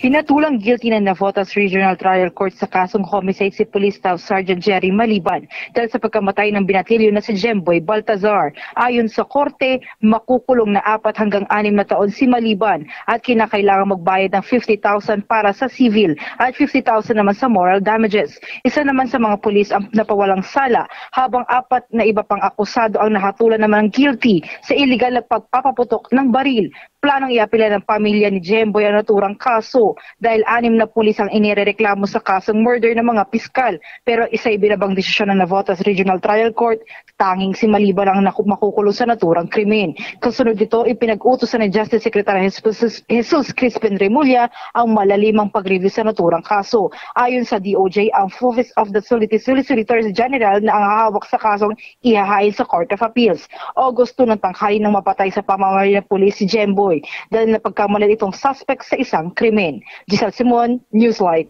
Hinatulang guilty ng Navotas Regional Trial Court sa kasong homicide si Police Staff Sergeant Jerry Maliban dahil sa pagkamatay ng binatilyo na si Jemboy Baltazar. Ayon sa korte, makukulong na 4 hanggang 6 na taon si Maliban at kinakailangang magbayad ng 50,000 para sa civil at 50,000 naman sa moral damages. Isa naman sa mga pulis ang napawalang sala habang 4 na iba pang akusado ang nahatulan naman ng guilty sa illegal na pagpapaputok ng baril. Planong iapila ng pamilya ni Jemboy ang naturang kaso dahil 6 na pulis ang inirereklamo sa kasong murder ng mga piskal. Pero isa ibinabang desisyon ng Navotas Regional Trial Court, tanging si Maliban ang makukulong sa naturang krimen. Kasunod dito, ipinag-utosan ni Justice Secretary Jesus Crispin Remulla ang malalimang pag-review sa naturang kaso. Ayon sa DOJ, ang Office of the Solicitor General na ang hahawak sa kasong ihahain sa Court of Appeals. Agosto ng tanghali nang mapatay sa pamamagitan ng pulis si Jemboy dahil napagkamalan itong suspect sa isang krimen. Giselle Simon, Newslight.